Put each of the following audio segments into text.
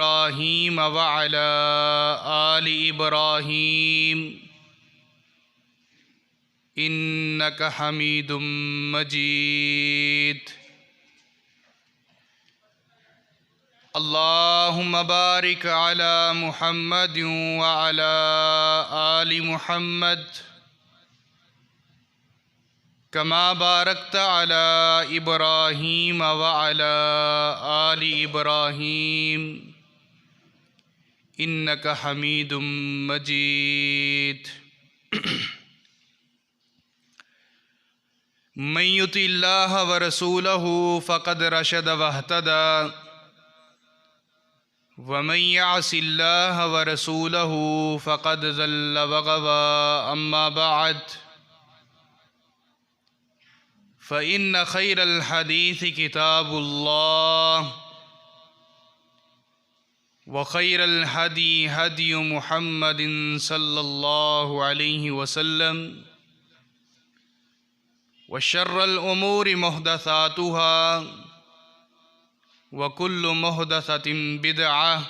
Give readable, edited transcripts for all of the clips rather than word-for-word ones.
इब्राहीम व अला आलि इब्राहीम इन्नका हमीदुम मजीद। अल्लाहुम्मा बारिक अला मुहम्मद व अला आलि मुहम्मद कमा बारकत अला इब्राहीम व अला आलि इब्राहीम इन्नका हमीदुम मजीद। मन युतिल्लाह व रसूलहु फ़क़द रशद वहतदा व मन यअसिल्लाह व रसूलहु फ़क़द ज़ल्ल व गवा। अम्मा बअद फ़इन्न खैरल हदीस किताबुल्लाह व खैरल हदी हदी मुहम्मदिन सल्लल्लाहु अलैहि वसल्लम व शर्रल उमूरि मुहदसातुहा व कुल्लु मुहदसतिन बिदअह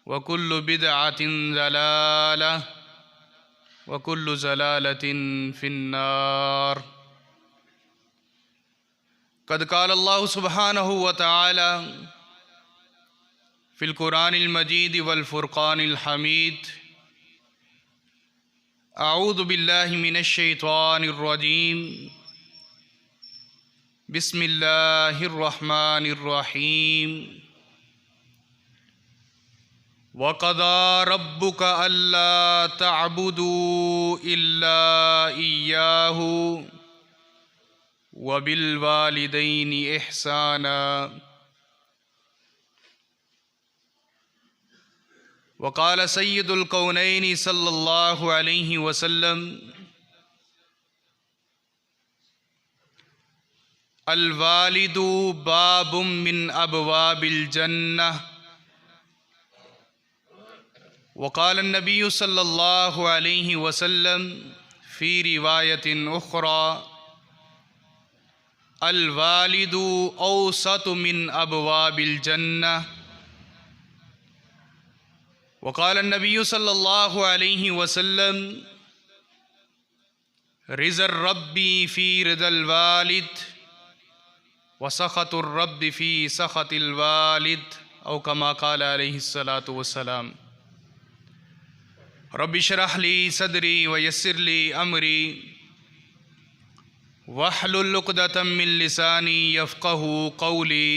व कुल्लु बिदअतिन ज़लालह व कुल्लु ज़लालतिन फिन्नार। क़द क़ाल अल्लाहु सुब्हानहु व तआला फ़िल क़ुरानिल मजीद वल फ़ुरक़ानिल हमीद। अऊज़ु बिल्लाहि मिनश शैतानिर रजीम। बिस्मिल्लाहिर रहमानिर रहीम। व क़ज़ा रब्बुका अल्ला तअबुदू इल्ला इय्याहु व बिल वालिदैनि इहसाना। वक़ाल सय्यदुल कौनैनि सल्लल्लाहु अलैहि वसल्लम अल वालिदु बाबुम मिन अबवाबिल जन्नह। वक़ाल नबिय्यु सल्लल्लाहु अलैहि वसल्लम फ़ी रिवायतिन उख़रा अल वालिदु औसतु मिन अबवाबिल जन्नह। वक़ाल नबिय्यु सल्लल्लाहु अलैहि वसल्लम रिज़र रब्बी फ़ी रिज़ल वालिद व सख़तुर रब्बी फ़ी सख़तिल वालिद औ कमा क़ाल अलैहिस्सलातु वस्सलाम। रब्बि इश्रह ली सदरी व यस्सिर ली अमरी वहलुल उक़दतम मिन लिसानी यफ़क़हू क़ौली।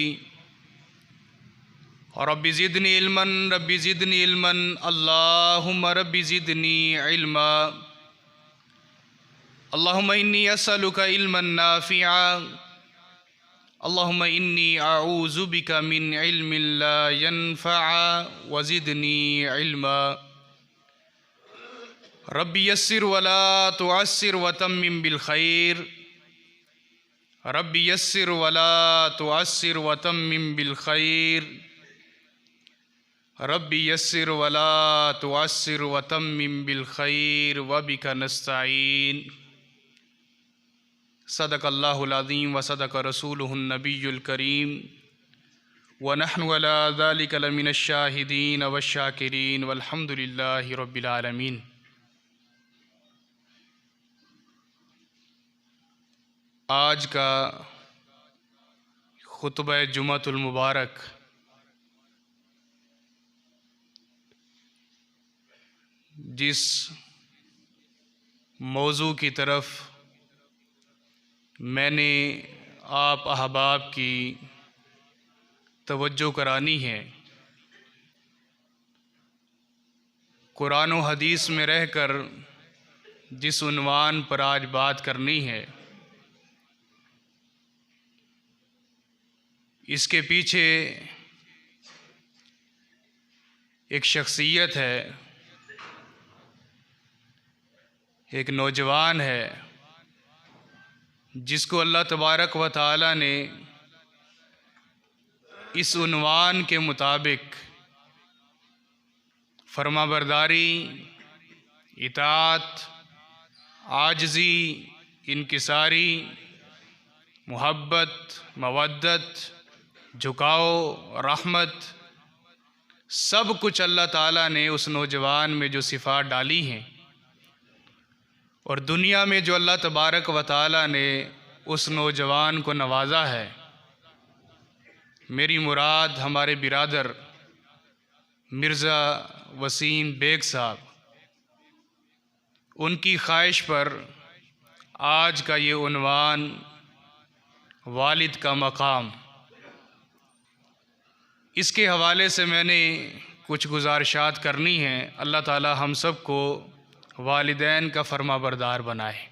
रब्बि ज़िदनी इल्मन रब्बि ज़िदनी इल्मन अल्लाहुम्मा रब्बि ज़िदनी इल्मा। अल्लाहुम्मा इन्नी अस्अलुका इल्मन नाफ़िआ अल्लाहुम्मा इन्नी अऊज़ु बिका मिन इल्मिन ला यनफ़अ व ज़िदनी इल्मा। रब्बि यस्सिर वला तुअस्सिर व तम्मिम बिल खैर। रब्बि यस्सिर वला तुअस्सिर व तम्मिम बिल खैर। रब्बि यस्सिर वला तुअस्सिर व तम्मिम बिल खैर व बिका नस्तईन। सदक़ल्लाहुल अज़ीम व सदक़ रसूलुहुन नबियुल करीम व नहनु अला ज़ालिका लमिनश शाहिदीन व शाकिरीन वल्हम्दुलिल्लाहि रब्बिल आलमीन। आज का खुतबा जुमातुल मुबारक जिस मौजू की तरफ मैंने आप अहबाब की तवज्जो करानी है, कुरान व हदीस में रहकर जिस उन्वान पर आज बात करनी है, इसके पीछे एक शख्सियत है, एक नौजवान है जिसको अल्लाह तबारक व तआला ने इस उन्वान के मुताबिक फरमाबरदारी, इताअत, आजिज़ी, इनकिसारी, मुहब्बत, मवद्दत, झुकाव, रहमत सब कुछ अल्लाह ताला ने उस नौजवान में जो सिफ़ात डाली हैं और दुनिया में जो अल्लाह तबारक व ताला ने उस नौजवान को नवाजा है, मेरी मुराद हमारे बिरादर मिर्ज़ा वसीम बेग साहब, उनकी ख्वाहिश पर आज का ये उन्वान वालिद का मकाम, इसके हवाले से मैंने कुछ गुजारिशात करनी हैं। अल्लाह ताला हम सब को वालिदैन का फरमाबरदार बनाए।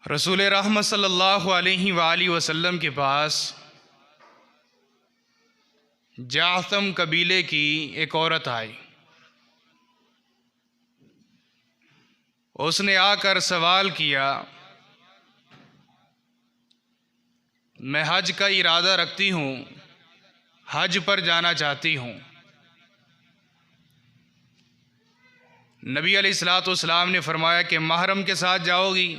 रसूल रहमत सल्लल्लाहु अलैहि वसल्लम के पास जातम कबीले की एक औरत आई। उसने आकर सवाल किया, मैं हज का इरादा रखती हूँ, हज पर जाना चाहती हूँ। नबी अलैहिस्सलाम ने फरमाया कि महरम के साथ जाओगी?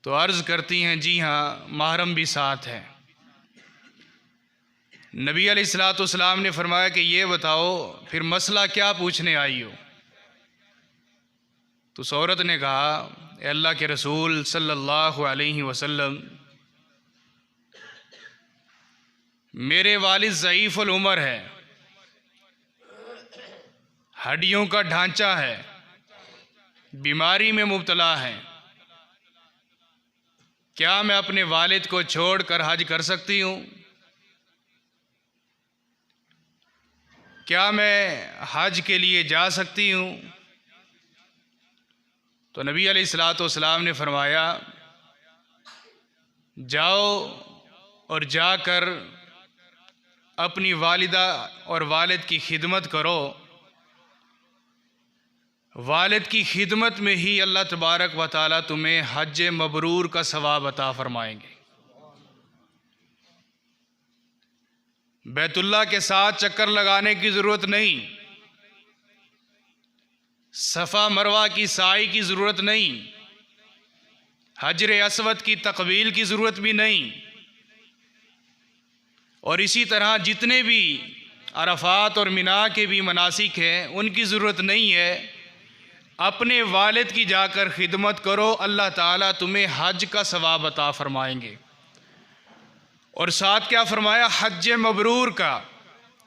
तो अर्ज़ करती हैं, जी हाँ, महरम भी साथ है। नबी अलैहिस्सलाम ने फरमाया कि ये बताओ फिर मसला क्या पूछने आई हो? तो उस औरत ने कहा, अल्लाह के रसूल सल्लल्लाहु अलैहि वसल्लम, मेरे वालिद ज़ईफ़ुल उमर है, हड्डियों का ढांचा है, बीमारी में मुब्तला है, क्या मैं अपने वालिद को छोड़कर हज कर सकती हूँ? क्या मैं हज के लिए जा सकती हूँ? तो नबी अलैहिस्सलाम ने फरमाया, जाओ और जाकर अपनी वालिदा और वालिद की खिदमत करो। वालिद की खिदमत में ही अल्लाह तबारक व ताला तुम्हें हज मबरूर का सवाब अता फरमाएंगे। बैतुल्लाह के साथ चक्कर लगाने की ज़रूरत नहीं, सफ़ा मरवा की साई की ज़रूरत नहीं, हजर अस्वद की तकबील की ज़रूरत भी नहीं, और इसी तरह जितने भी अरफात और मिना के भी मनासिक हैं उनकी ज़रूरत नहीं है। अपने वालिद की जाकर खिदमत करो, अल्लाह ताला तुम्हें हज का सवाब अता फरमाएंगे। और साथ क्या फरमाया? हज मबरूर का।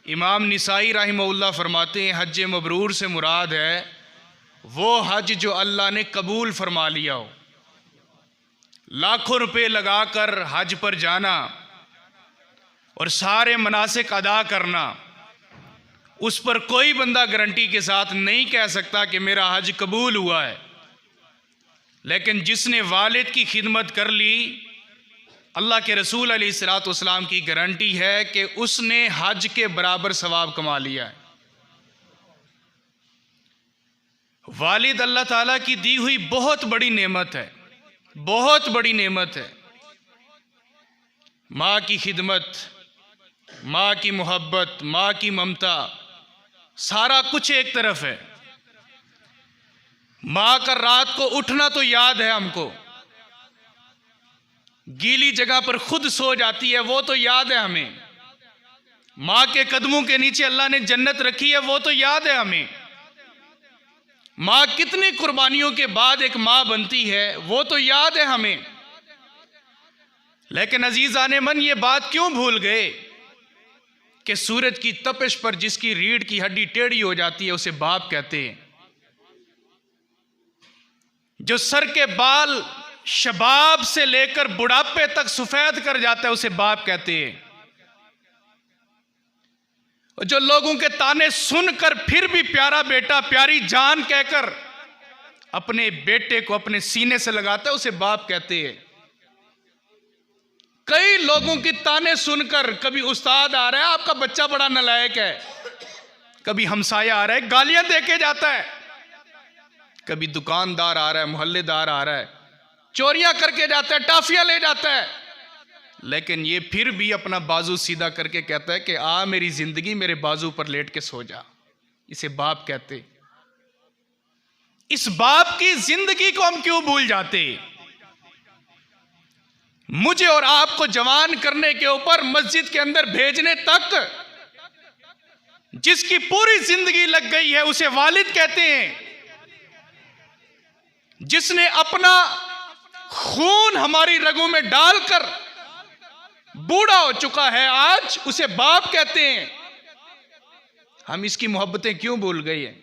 इमाम निसाई रहमहुल्लाह फरमाते हैं, हज मबरूर से मुराद है वो हज जो अल्लाह ने कबूल फरमा लिया हो। लाखों रुपए लगाकर हज पर जाना और सारे मनासिक अदा करना, उस पर कोई बंदा गारंटी के साथ नहीं कह सकता कि मेरा हज कबूल हुआ है। लेकिन जिसने वालिद की खिदमत कर ली, अल्लाह के रसूल अलैहिस्सलाम की गारंटी है कि उसने हज के बराबर सवाब कमा लिया है। वालिद अल्लाह ताला की दी हुई बहुत बड़ी नेमत है, बहुत बड़ी नेमत है। माँ की खिदमत, माँ की मोहब्बत, माँ की ममता, सारा कुछ एक तरफ है। माँ का रात को उठना तो याद है हमको, गीली जगह पर खुद सो जाती है वो तो याद है हमें, माँ के कदमों के नीचे अल्लाह ने जन्नत रखी है वो तो याद है हमें। माँ कितनी कुर्बानियों के बाद एक माँ बनती है वो तो याद है हमें। लेकिन अजीज़ाने मन, ये बात क्यों भूल गए कि सूरज की तपिश पर जिसकी रीढ़ की हड्डी टेढ़ी हो जाती है उसे बाप कहते हैं, जो सर के बाल शबाब से लेकर बुढ़ापे तक सफेद कर जाता है उसे बाप कहते हैं, और जो लोगों के ताने सुनकर फिर भी प्यारा बेटा प्यारी जान कहकर अपने बेटे को अपने सीने से लगाता है उसे बाप कहते हैं। कई लोगों की ताने सुनकर, कभी उस्ताद आ रहा है आपका बच्चा बड़ा नालायक है, कभी हमसाया आ रहा है गालियां देके जाता है, कभी दुकानदार आ रहा है, मोहल्लेदार आ रहा है चोरियां करके जाता है, टाफियां ले जाता है, लेकिन ये फिर भी अपना बाजू सीधा करके कहता है कि आ मेरी जिंदगी मेरे बाजू पर लेट के सो जा। इसे बाप कहते। इस बाप की जिंदगी को हम क्यों भूल जाते? मुझे और आपको जवान करने के ऊपर मस्जिद के अंदर भेजने तक जिसकी पूरी जिंदगी लग गई है उसे वालिद कहते हैं। जिसने अपना खून हमारी रगों में डालकर बूढ़ा हो चुका है आज, उसे बाप कहते हैं। हम इसकी मोहब्बतें क्यों भूल गए हैं?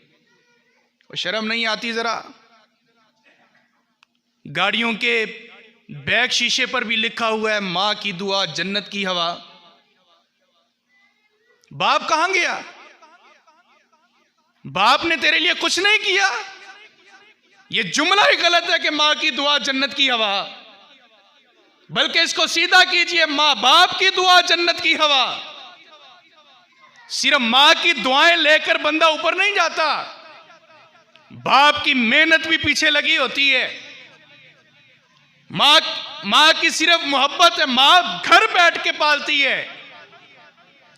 और शर्म नहीं आती जरा? गाड़ियों के बैक शीशे पर भी लिखा हुआ है मां की दुआ जन्नत की हवा। बाप कहां गया? बाप ने तेरे लिए कुछ नहीं किया। यह जुमला ही गलत है कि मां की दुआ जन्नत की हवा, बल्कि इसको सीधा कीजिए, मां बाप की दुआ जन्नत की हवा। सिर्फ मां की दुआएं लेकर बंदा ऊपर नहीं जाता, बाप की मेहनत भी पीछे लगी होती है। मां की सिर्फ मोहब्बत है, मां घर बैठ के पालती है,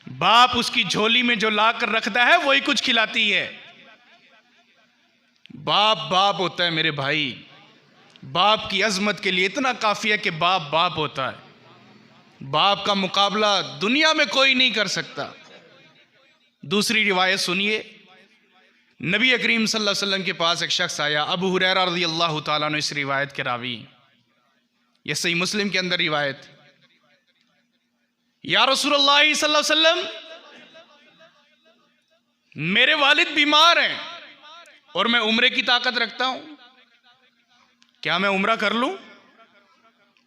बाप उसकी झोली में जो लाकर रखता है वही कुछ खिलाती है। बाप बाप होता है मेरे भाई। बाप की अजमत के लिए इतना काफी है कि बाप बाप होता है। बाप का मुकाबला दुनिया में कोई नहीं कर सकता। दूसरी रिवायत सुनिए, नबी करीम सल्लल्लाहु अलैहि वसल्लम के पास एक शख्स आया, अबू हुरैरा रज़ियल्लाहु ताला अन्हु इस रिवायत के रावी, यह सही मुस्लिम के अंदर रिवायत। या रसूलुल्लाह सल्लल्लाहु अलैहि वसल्लम, मेरे वालिद बीमार हैं और मैं उम्रे की ताकत रखता हूं, क्या मैं उम्रा कर लूं?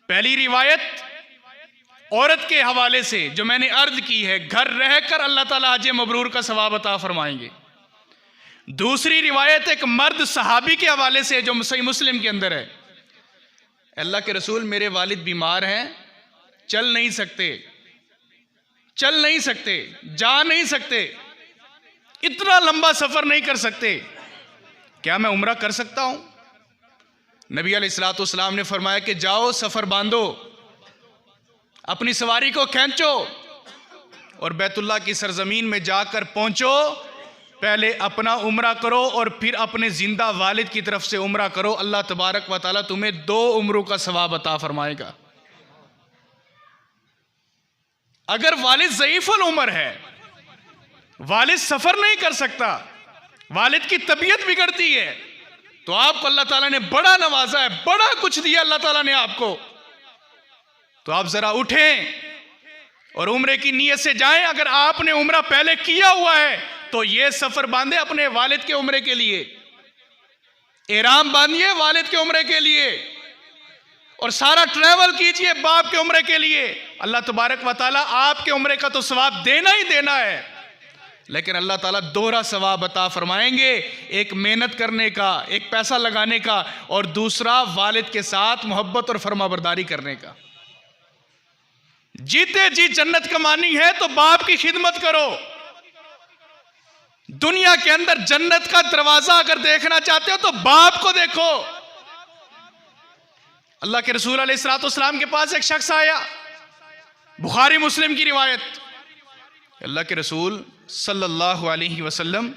पहली रिवायत औरत के हवाले से जो मैंने अर्ज की है, घर रहकर अल्लाह ताला हज मबरूर का सवाब अता फरमाएंगे। दूसरी रिवायत एक मर्द सहाबी के हवाले से जो सही मुस्लिम के अंदर है, अल्लाह के रसूल मेरे वालिद बीमार हैं, चल नहीं सकते, जा नहीं सकते, इतना लंबा सफर नहीं कर सकते, क्या मैं उम्रा कर सकता हूं? नबी अलैहिस्सलातु वस्सलाम ने फरमाया कि जाओ, सफर बांधो, अपनी सवारी को खींचो और बैतुल्लाह की सरजमीन में जाकर पहुंचो। पहले अपना उम्रा करो और फिर अपने जिंदा वालिद की तरफ से उम्रा करो। अल्लाह तबारक व तआला तुम्हें 2 उम्रों का सवाब अता फरमाएगा। अगर वालिद ज़ईफ़ुल उम्र है, वालिद सफर नहीं कर सकता, वालिद की तबीयत बिगड़ती है, तो आपको अल्लाह ताला ने बड़ा नवाजा है, बड़ा कुछ दिया अल्लाह ताला ने आपको, तो आप जरा उठें और उम्रे की नीयत से जाएं। अगर आपने उम्रा पहले किया हुआ है तो ये सफर बांधे अपने वालिद के उम्रे के लिए, एहराम बांधिए वालिद के उम्रे के लिए और सारा ट्रैवल कीजिए बाप के उम्रे के लिए। अल्लाह तबारक व तआला आपके उम्रे का तो सवाब देना ही देना है, लेकिन अल्लाह ताला दोहरा सवाब अता फरमाएंगे, एक मेहनत करने का, एक पैसा लगाने का, और दूसरा वालिद के साथ मोहब्बत और फरमाबरदारी करने का। जीते जी जन्नत कमानी है तो बाप की खिदमत करो। दुनिया के अंदर जन्नत का दरवाजा अगर देखना चाहते हो तो बाप को देखो। अल्लाह के रसूल अलैहिस्सलातु वस्सलाम के पास एक शख्स आया, बुखारी मुस्लिम की रिवायत, अल्लाह के रसूल सल्लल्लाहु अलैहि वसल्लम,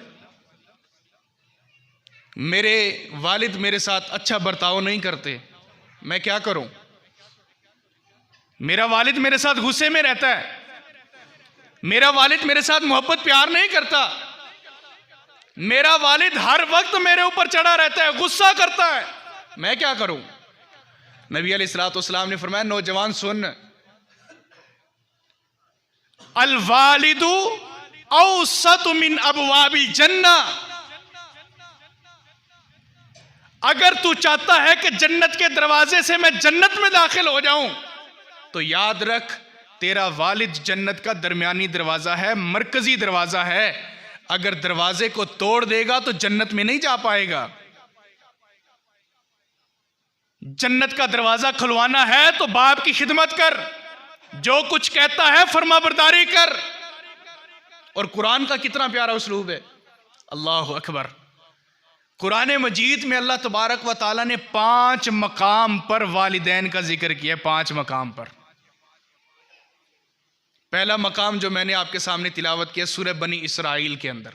मेरे वालिद मेरे साथ अच्छा बर्ताव नहीं करते, मैं क्या करूं? मेरा वालिद मेरे साथ गुस्से में रहता है, मेरा वालिद मेरे साथ मोहब्बत प्यार नहीं करता, मेरा वालिद हर वक्त मेरे ऊपर चढ़ा रहता है, गुस्सा करता है, मैं क्या करूं? नबी अलैहिस्सलातु वस्सलाम ने फरमाया, नौजवान सुन, अल वालिदु औसतु मिन अबवाबिल जन्ना, अगर तू चाहता है कि जन्नत के दरवाजे से मैं जन्नत में दाखिल हो जाऊं तो याद रख, तेरा वालिद जन्नत का दरमियानी दरवाजा है, मरकजी दरवाजा है। अगर दरवाजे को तोड़ देगा तो जन्नत में नहीं जा पाएगा। जन्नत का दरवाजा खुलवाना है तो बाप की खिदमत कर, जो कुछ कहता है फरमाबरदारी कर। और कुरान का कितना प्यारा उसलूब है, अल्लाह अकबर। कुरान मजीद में अल्लाह तबारक व ताला ने 5 मकाम पर वालिदैन का जिक्र किया, 5 मकाम पर। पहला मकाम जो मैंने आपके सामने तिलावत किया सूरह बनी इसराइल के अंदर।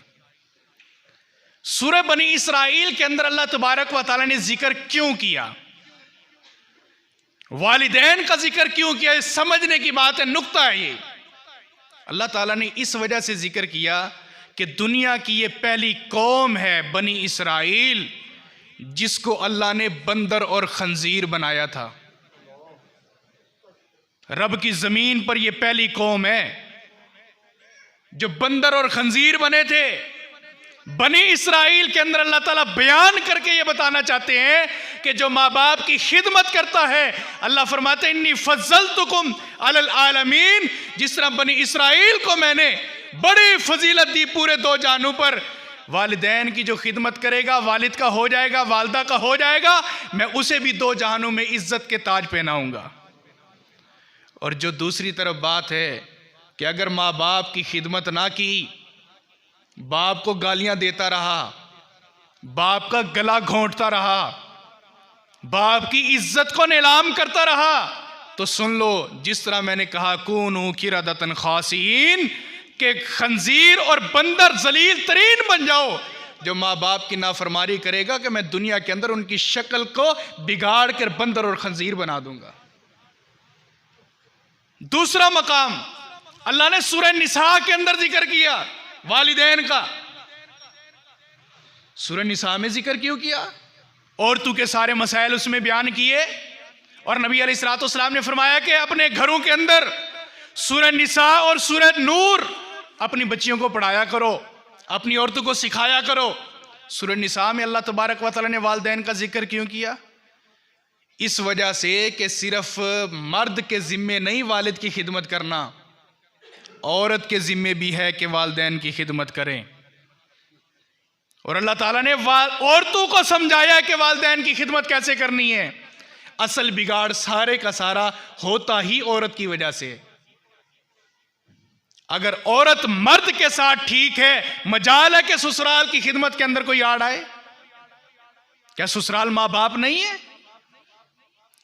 सूरह बनी इसराइल के अंदर अल्लाह तबारक व ताला ने जिक्र क्यों किया? वालिदैन का जिक्र क्यों किया? समझने की बात है, नुक्ता है ये। अल्लाह ताला ने इस वजह से जिक्र किया कि दुनिया की ये पहली कौम है बनी इसराइल जिसको अल्लाह ने बंदर और खंजीर बनाया था। रब की जमीन पर यह पहली कौम है जो बंदर और खंजीर बने थे। बनी इसराइल के अंदर अल्लाह ताला बयान करके ये बताना चाहते हैं कि जो माँ बाप की खिदमत करता है, अल्लाह फरमाते हैं इन्नी फज़्ज़लतुकुम अलल आलमीन, जिस तरह बनी इसराइल को मैंने बड़ी फजीलत दी पूरे दो जानों पर। वालिदैन की जो खिदमत करेगा, वालिद का हो जाएगा, वालदा का हो जाएगा, मैं उसे भी दो जहानों में इज्जत के ताज पहनाऊंगा। और जो दूसरी तरफ बात है कि अगर माँ बाप की खिदमत ना की, बाप को गालियां देता रहा, बाप का गला घोंटता रहा, बाप की इज्जत को नीलाम करता रहा, तो सुन लो जिस तरह मैंने कहा कूनू किरदतन खासीन, के खंजीर और बंदर जलील तरीन बन जाओ। जो माँ बाप की नाफरमानी करेगा कि मैं दुनिया के अंदर उनकी शक्ल को बिगाड़ कर बंदर और खंजीर बना दूंगा। दूसरा मकाम अल्लाह ने सूरह निसा के अंदर जिक्र किया वालिदैन का। सूरह निसा में जिक्र क्यों किया? औरतों के सारे मसाइल उसमें बयान किए और नबी अलैहिस्सलाम ने फरमाया कि अपने घरों के अंदर सूरह निसा और सूरह नूर अपनी बच्चियों को पढ़ाया करो, अपनी औरतों को सिखाया करो। सूरह निसा में अल्लाह तबारक व तआला ने वालिदैन का जिक्र क्यों किया? इस वजह से कि सिर्फ मर्द के जिम्मे नहीं वालिद की खिदमत करना, औरत के जिम्मे भी है कि वालिदैन की खिदमत करें। और अल्लाह ताला ने औरतों को समझाया कि वालिदैन की खिदमत कैसे करनी है। असल बिगाड़ सारे का सारा होता ही औरत की वजह से। अगर औरत मर्द के साथ ठीक है, मजाल है कि ससुराल की खिदमत के अंदर कोई आड़ आए। क्या ससुराल माँ बाप नहीं है?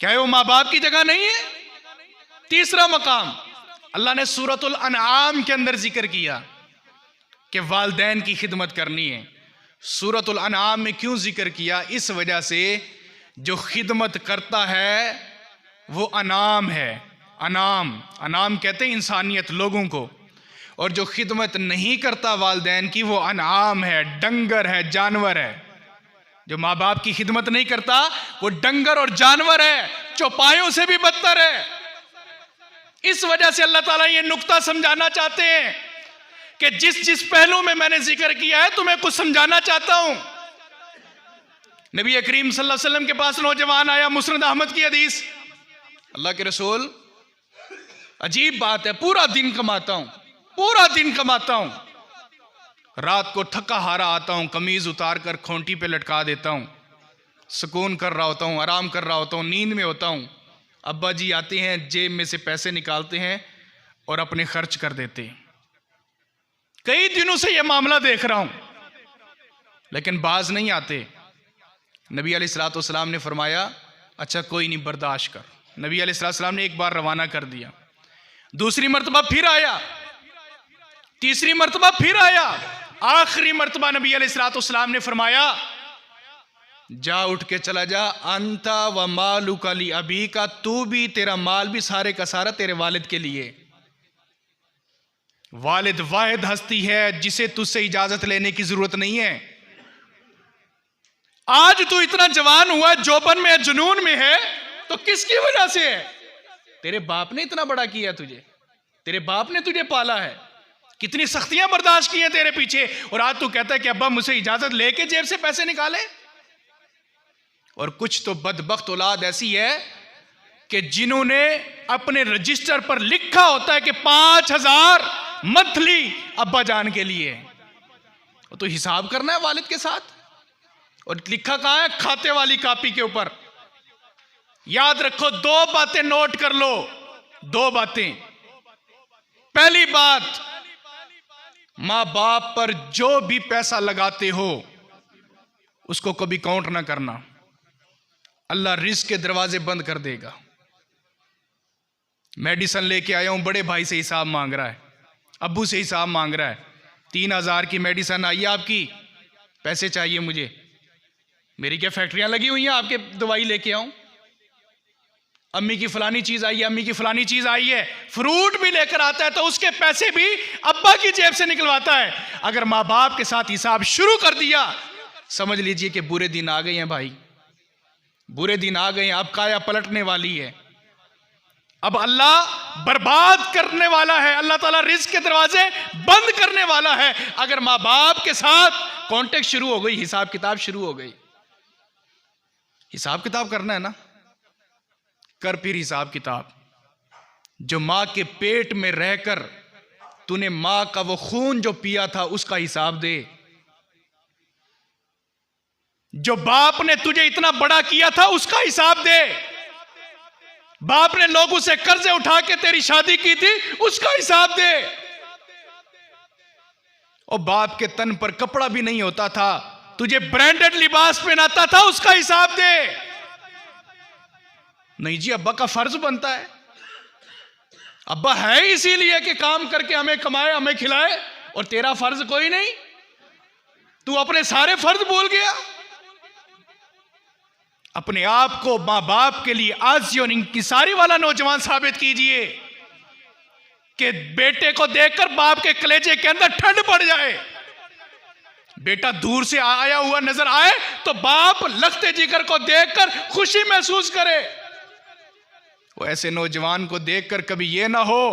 क्या वो माँ बाप की जगह नहीं है? तीसरा मकाम अल्लाह ने सूरतुल अनआम के अंदर जिक्र किया कि वालिदैन की खिदमत करनी है। सूरतुल अनआम में क्यों जिक्र किया? इस वजह से जो खिदमत करता है वो अनाम है। अनाम कहते हैं इंसानियत, लोगों को। और जो खिदमत नहीं करता वालिदैन की वो अनाम है, डंगर है, जानवर है। जो माँ बाप की खिदमत नहीं करता वो डंगर और जानवर है, चौपायों से भी बदतर है। इस वजह से अल्लाह ताला ये नुक्ता समझाना चाहते हैं कि जिस जिस पहलू में मैंने जिक्र किया है तुम्हें कुछ समझाना चाहता हूं। नबी करीम सल्लल्लाहु अलैहि वसल्लम के पास नौजवान आया, मुस्नद अहमद की हदीस, अल्लाह के रसूल अजीब बात है, पूरा दिन कमाता हूं, रात को थका हारा आता हूं, कमीज उतार कर खोंटी पे लटका देता हूं, सुकून कर रहा होता हूं, आराम कर रहा होता हूं, नींद में होता हूं। अब्बा जी आते हैं, जेब में से पैसे निकालते हैं और अपने खर्च कर देते हैं। कई दिनों से यह मामला देख रहा हूं, लेकिन बाज नहीं आते। नबी अलैहिस्सलाम ने फरमाया अच्छा कोई नहीं, बर्दाश्त कर। नबी अलैहिस्सलाम ने एक बार रवाना कर दिया, दूसरी मर्तबा फिर आया, तीसरी मर्तबा फिर आया, आखिरी मर्तबा नबी अलैहिस्सलाम ने फरमाया जा उठ के चला जा, अंता व मालुका ली अबी का, तू भी, तेरा माल भी, सारे का सारा तेरे वालिद के लिए। वालिद वाहिद हस्ती है जिसे तुझसे इजाजत लेने की जरूरत नहीं है। आज तू इतना जवान हुआ, जोबन में है, जुनून में है, तो किसकी वजह से है? तेरे बाप ने इतना बड़ा किया तुझे, तेरे बाप ने तुझे पाला है, कितनी सख्तियां बर्दाश्त की हैं तेरे पीछे, और आज तू कहता है कि अब्बा मुझसे इजाजत लेके जेब से पैसे निकाले। और कुछ तो बदबख्त औलाद ऐसी है कि जिन्होंने अपने रजिस्टर पर लिखा होता है कि 5000 मंथली अब्बा जान के लिए, तो हिसाब करना है वालिद के साथ, और लिखा कहां है? खाते वाली कॉपी के ऊपर। याद रखो, दो बातें नोट कर लो, दो बातें। पहली बात, मां बाप पर जो भी पैसा लगाते हो उसको कभी काउंट ना करना, अल्लाह रिस्क के दरवाजे बंद कर देगा। मेडिसिन लेके आया हूं, बड़े भाई से हिसाब मांग रहा है, अब्बू से हिसाब मांग रहा है, 3000 की मेडिसिन आई है आपकी, पैसे चाहिए मुझे, मेरी क्या फैक्ट्रियां लगी हुई हैं आपके दवाई लेके आऊं? अम्मी की फलानी चीज आई है, अम्मी की फलानी चीज आई है, फ्रूट भी लेकर आता है तो उसके पैसे भी अब्बा की जेब से निकलवाता है। अगर माँ बाप के साथ हिसाब शुरू कर दिया, समझ लीजिए कि बुरे दिन आ गए हैं भाई, बुरे दिन आ गए हैं। अब काया पलटने वाली है, अब अल्लाह बर्बाद करने वाला है, अल्लाह ताला रिज़्क़ के दरवाजे बंद करने वाला है। अगर माँ बाप के साथ कांटेक्ट शुरू हो गई, हिसाब किताब शुरू हो गई, हिसाब किताब करना है ना, कर फिर हिसाब किताब। जो माँ के पेट में रहकर तूने माँ का वो खून जो पिया था उसका हिसाब दे। जो बाप ने तुझे इतना बड़ा किया था उसका हिसाब दे। बाप ने लोगों से कर्जे उठा के तेरी शादी की थी, उसका हिसाब दे। और बाप के तन पर कपड़ा भी नहीं होता था, तुझे ब्रांडेड लिबास पहनाता था, उसका हिसाब दे। नहीं जी, अब्बा का फर्ज बनता है, अब्बा है इसीलिए कि काम करके हमें कमाए, हमें खिलाए, और तेरा फर्ज कोई नहीं, तू अपने सारे फर्ज भूल गया। अपने आप को मां बाप के लिए आजी और इंकिसारी वाला नौजवान साबित कीजिए कि बेटे को देखकर बाप के कलेजे के अंदर ठंड पड़ जाए। बेटा दूर से आया हुआ नजर आए तो बाप लखते जिगर को देखकर खुशी महसूस करे। वो ऐसे नौजवान को देखकर कभी यह ना हो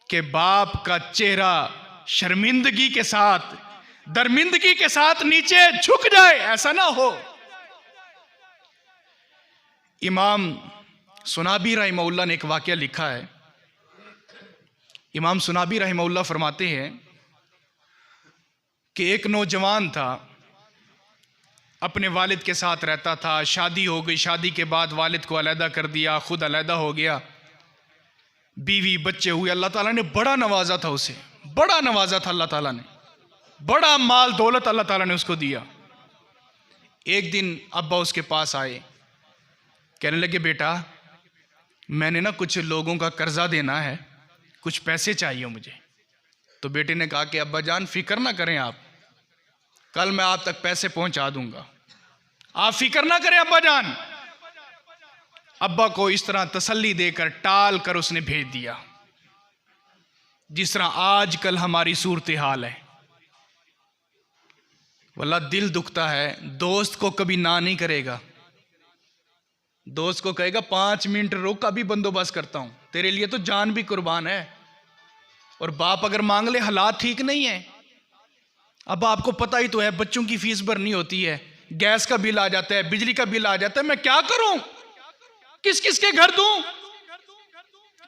कि बाप का चेहरा शर्मिंदगी के साथ, दर्मिंदगी के साथ नीचे झुक जाए, ऐसा ना हो। इमाम सुनाबी रहमहुल्लाह ने एक वाक़या लिखा है। इमाम सुनाबी रहमहुल्लाह फरमाते हैं कि एक नौजवान था, अपने वालिद के साथ रहता था, शादी हो गई, शादी के बाद वालिद को अलहदा कर दिया, खुद अलहदा हो गया, बीवी बच्चे हुए। अल्लाह ताला ने बड़ा नवाजा था उसे, बड़ा नवाजा था अल्लाह ताला ने, बड़ा माल दौलत अल्लाह ताला ने उसको दिया। एक दिन अब्बा उसके पास आए, कहने लगे बेटा मैंने ना कुछ लोगों का कर्जा देना है, कुछ पैसे चाहिए मुझे। तो बेटे ने कहा कि अब्बा जान फिक्र ना करें आप, कल मैं आप तक पैसे पहुंचा दूंगा, आप फिक्र ना करें अब्बा जान। अब्बा को इस तरह तसल्ली देकर टाल कर उसने भेज दिया, जिस तरह आजकल हमारी सूरत हाल है। वल्लाह दिल दुखता है, दोस्त को कभी ना नहीं करेगा, दोस्त को कहेगा 5 मिनट रुक, अभी बंदोबस्त करता हूं, तेरे लिए तो जान भी कुर्बान है। और बाप अगर मांग ले, हालात ठीक नहीं है, अब आपको पता ही तो है, बच्चों की फीस भरनी होती है, गैस का बिल आ जाता है, बिजली का बिल आ जाता है, मैं क्या करूं, किस किस के घर दूं।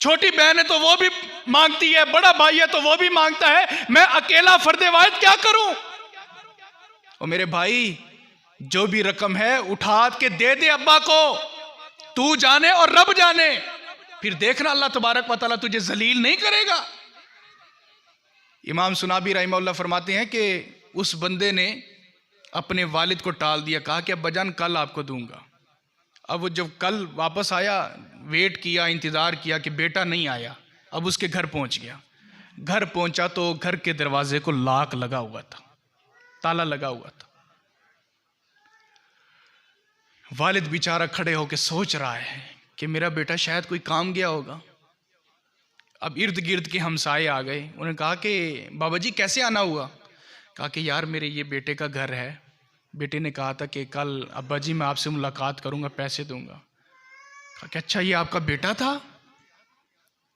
छोटी बहन है तो वो भी मांगती है, बड़ा भाई है तो वो भी मांगता है, मैं अकेला फर्दे वाहिद क्या करूं। और मेरे भाई जो भी रकम है उठा के दे दे अब्बा को, तू जाने और रब जाने, फिर देखना अल्लाह तबारक व तआला तुझे जलील नहीं करेगा। इमाम सुनाबी रहमहुल्लाह फरमाते हैं कि उस बंदे ने अपने वालिद को टाल दिया, कहा कि अब्बा जान कल आपको दूंगा। अब वो जब कल वापस आया, वेट किया, इंतज़ार किया कि बेटा नहीं आया, अब उसके घर पहुंच गया। घर पहुंचा तो घर के दरवाजे को लॉक लगा हुआ था, ताला लगा हुआ था। वालिद बेचारा खड़े होकर सोच रहा है कि मेरा बेटा शायद कोई काम गया होगा। अब इर्द गिर्द के हमसाए आ गए, उन्होंने कहा कि बाबा जी कैसे आना हुआ। कहा कि यार मेरे ये बेटे का घर है, बेटे ने कहा था कि कल अब्बा जी मैं आपसे मुलाकात करूंगा, पैसे दूंगा। कहा कि अच्छा ये आपका बेटा था,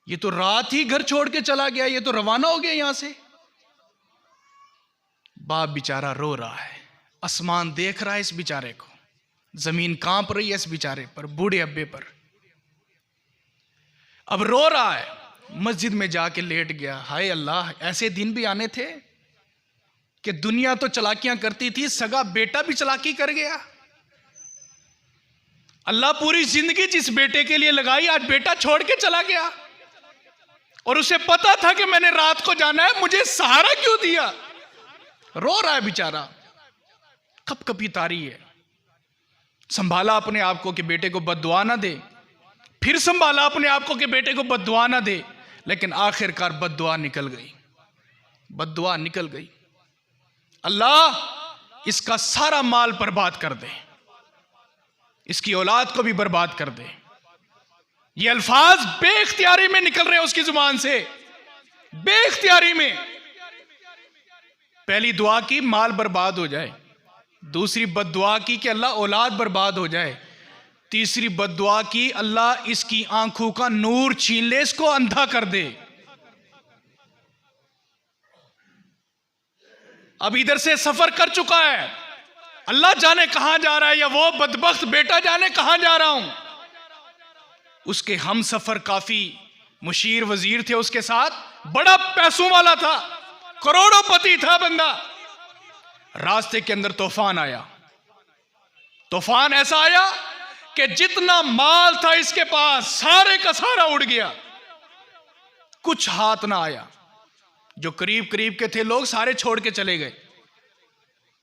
ये तो रात ही घर छोड़ के चला गया, ये तो रवाना हो गया यहां से। बाप बेचारा रो रहा है, आसमान देख रहा है इस बेचारे को, जमीन कांप रही है इस बेचारे पर, बूढ़े अब्बे पर। अब रो रहा है, मस्जिद में जाके लेट गया। हाय अल्लाह, ऐसे दिन भी आने थे कि दुनिया तो चलाकियां करती थी, सगा बेटा भी चलाकी कर गया। अल्लाह पूरी जिंदगी जिस बेटे के लिए लगाई, आज बेटा छोड़ के चला गया, और उसे पता था कि मैंने रात को जाना है, मुझे सहारा क्यों दिया। रो रहा है बेचारा, कपकपी तारी है। संभाला अपने आप को कि बेटे को बद्दुआ ना दे, फिर संभाला अपने आप को कि बेटे को बद्दुआ ना दे, लेकिन आखिरकार बद्दुआ निकल गई, बद्दुआ निकल गई। अल्लाह इसका सारा माल बर्बाद कर दे, इसकी औलाद को भी बर्बाद कर दे। ये अल्फाज बेख्तियारी में निकल रहे हैं उसकी जुबान से, बेख्तियारी में। पहली दुआ की माल बर्बाद हो जाए, दूसरी बद्दुआ की कि अल्लाह औलाद बर्बाद हो जाए, तीसरी बद्दुआ की अल्लाह इसकी आंखों का नूर छीन ले, इसको अंधा कर दे। अब इधर से सफर कर चुका है, अल्लाह जाने कहां जा रहा है, या वो बदबख्त बेटा जाने कहां जा रहा हूं। उसके हम सफर काफी मुशीर वजीर थे उसके साथ, बड़ा पैसों वाला था, करोड़ोंपति था बंदा। रास्ते के अंदर तूफान आया, तूफान ऐसा आया कि जितना माल था इसके पास सारे का सारा उड़ गया, कुछ हाथ ना आया। जो करीब करीब के थे लोग सारे छोड़ के चले गए।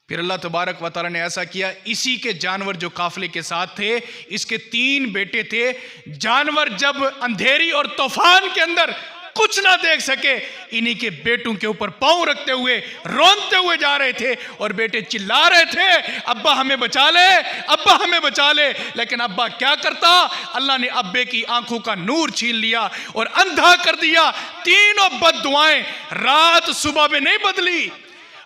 फिर अल्लाह तबारक व तआला ने ऐसा किया, इसी के जानवर जो काफिले के साथ थे, इसके 3 बेटे थे, जानवर जब अंधेरी और तूफान के अंदर कुछ ना देख सके, इन्हीं के बेटों के ऊपर पांव रखते हुए रोनते हुए जा रहे थे, और बेटे चिल्ला रहे थे, अब्बा हमें बचा ले, अब्बा हमें बचा ले। लेकिन अब्बा क्या करता, अल्लाह ने अब्बे की आंखों का नूर छीन लिया और अंधा कर दिया। तीनों बद्दुआएं रात सुबह में नहीं बदली,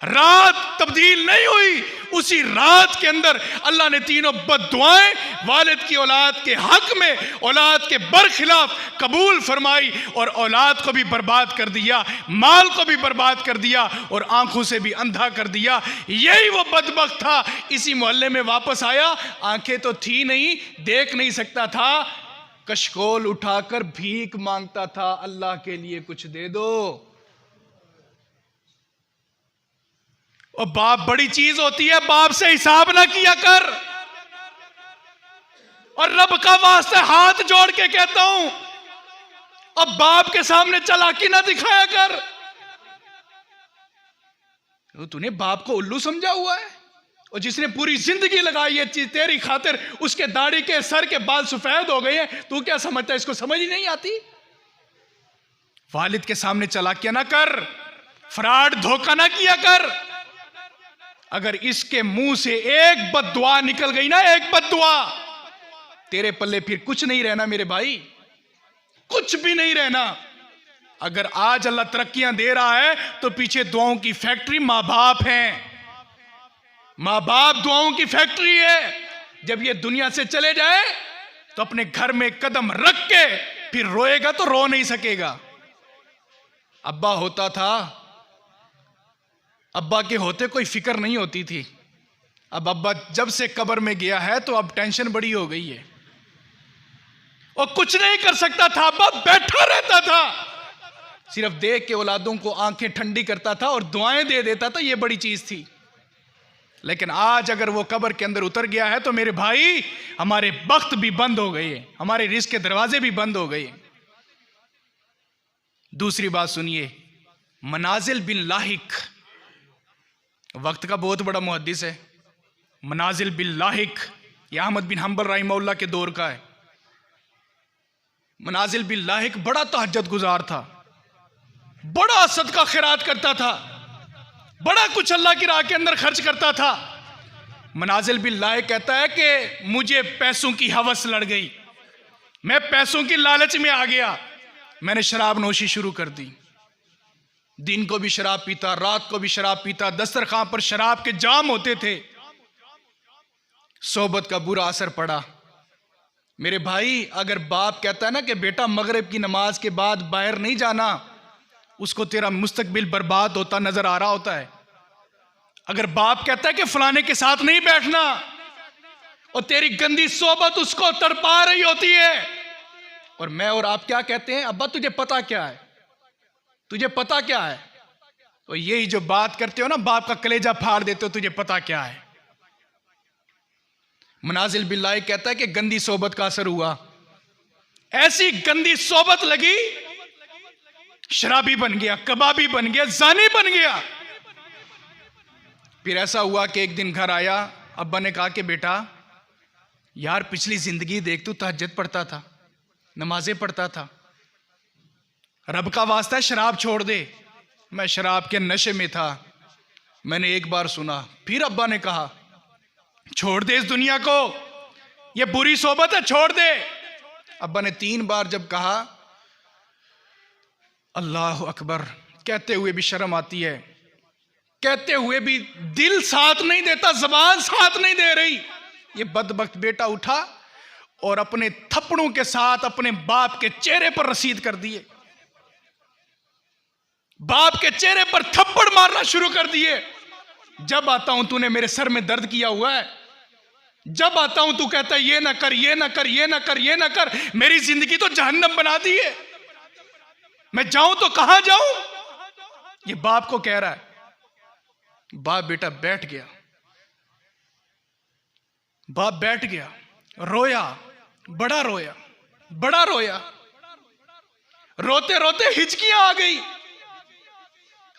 रात तब्दील नहीं हुई, उसी रात के अंदर अल्लाह ने तीनों बद्दुआएं वालिद की औलाद के हक में, औलाद के बरखिलाफ कबूल फरमाई, और औलाद को भी बर्बाद कर दिया, माल को भी बर्बाद कर दिया, और आंखों से भी अंधा कर दिया। यही वो बदबख्त था, इसी मोहल्ले में वापस आया, आंखें तो थी नहीं, देख नहीं सकता था, कशकोल उठाकर भीख मांगता था, अल्लाह के लिए कुछ दे दो। और बाप बड़ी चीज होती है, बाप से हिसाब ना किया कर। और रब का वास्ते हाथ जोड़ के कहता हूं, अब बाप के सामने चालाकी ना दिखाया कर। तो तूने बाप को उल्लू समझा हुआ है, और जिसने पूरी जिंदगी लगाई है तेरी खातिर, उसके दाढ़ी के सर के बाल सफेद हो गए हैं, तू क्या समझता है इसको समझ ही नहीं आती। वालिद के सामने चालाकियां ना कर, फ्रॉड धोखा ना किया कर। अगर इसके मुंह से एक बद्दुआ निकल गई ना, एक बद्दुआ, तेरे पल्ले फिर कुछ नहीं रहना मेरे भाई, कुछ भी नहीं रहना। अगर आज अल्लाह तरक्कियां दे रहा है तो पीछे दुआओं की फैक्ट्री मां बाप है, मां बाप दुआओं की फैक्ट्री है। जब ये दुनिया से चले जाए तो अपने घर में कदम रख के फिर रोएगा तो रो नहीं सकेगा। अब्बा होता था, अब्बा के होते कोई फिक्र नहीं होती थी। अब अब्बा जब से कब्र में गया है तो अब टेंशन बड़ी हो गई है, और कुछ नहीं कर सकता था। अब्बा बैठा रहता था, सिर्फ देख के औलादों को आंखें ठंडी करता था और दुआएं दे देता था, ये बड़ी चीज थी। लेकिन आज अगर वो कब्र के अंदर उतर गया है तो मेरे भाई, हमारे बख्त भी बंद हो गए हैं, हमारे रिस्क के दरवाजे भी बंद हो गए हैं। दूसरी बात सुनिए, मनाजिल बिन लाहिक वक्त का बहुत बड़ा मुहद्दिस है। मनाजिल बिन लाहिक ये अहमद बिन हंबल रहमहुल्लाह के दौर का है। मनाजिल बिन लाहिक बड़ा तहज्जुद गुजार था, बड़ा सदका खैरात करता था, बड़ा कुछ अल्लाह की राह के अंदर खर्च करता था। मनाजिल बिन लाहिक कहता है कि मुझे पैसों की हवस लड़ गई, मैं पैसों की लालच में आ गया, मैंने शराब नोशी शुरू कर दी। दिन को भी शराब पीता, रात को भी शराब पीता, दस्तरखान पर शराब के जाम होते थे। सोबत का बुरा असर पड़ा। मेरे भाई, अगर बाप कहता है ना कि बेटा मगरिब की नमाज के बाद बाहर नहीं जाना, उसको तेरा मुस्तकबिल बर्बाद होता नजर आ रहा होता है। अगर बाप कहता है कि फलाने के साथ नहीं बैठना, और तेरी गंदी सोबत उसको तड़पा रही होती है, और मैं और आप क्या कहते हैं, अब्बा तुझे पता क्या है, तुझे पता क्या है। तो यही जो बात करते हो ना, बाप का कलेजा फाड़ देते हो, तुझे पता क्या है। मनाजिल बिन लाहिक कहता है कि गंदी सोबत का असर हुआ, ऐसी गंदी सोबत लगी, शराबी बन गया, कबाबी बन गया, जानी बन गया। फिर ऐसा हुआ कि एक दिन घर आया, अब्बा ने कहा कि बेटा यार पिछली जिंदगी देख, तू तहज्जुद पढ़ता था, नमाजें पढ़ता था, रब का वास्ता है शराब छोड़ दे। मैं शराब के नशे में था, मैंने एक बार सुना, फिर अब्बा ने कहा छोड़ दे इस दुनिया को, ये बुरी सोबत है, छोड़ दे। अब्बा ने 3 बार जब कहा अल्लाह अकबर, कहते हुए भी शर्म आती है, कहते हुए भी दिल साथ नहीं देता, जबान साथ नहीं दे रही। ये बदबख्त बेटा उठा और अपने थप्पड़ों के साथ अपने बाप के चेहरे पर रसीद कर दिए, बाप के चेहरे पर थप्पड़ मारना शुरू कर दिए। जब आता हूं तूने मेरे सर में दर्द किया हुआ है, जब आता हूं तू कहता है ये ना कर, ये ना कर, ये ना कर, ये ना कर, मेरी जिंदगी तो जहन्नम बना दी है, मैं जाऊं तो कहां जाऊं। ये बाप को कह रहा है। बाप बेटा बैठ गया, बाप बैठ गया, रोया, बड़ा रोया, बड़ा रोया, रोते रोते हिचकियां आ गई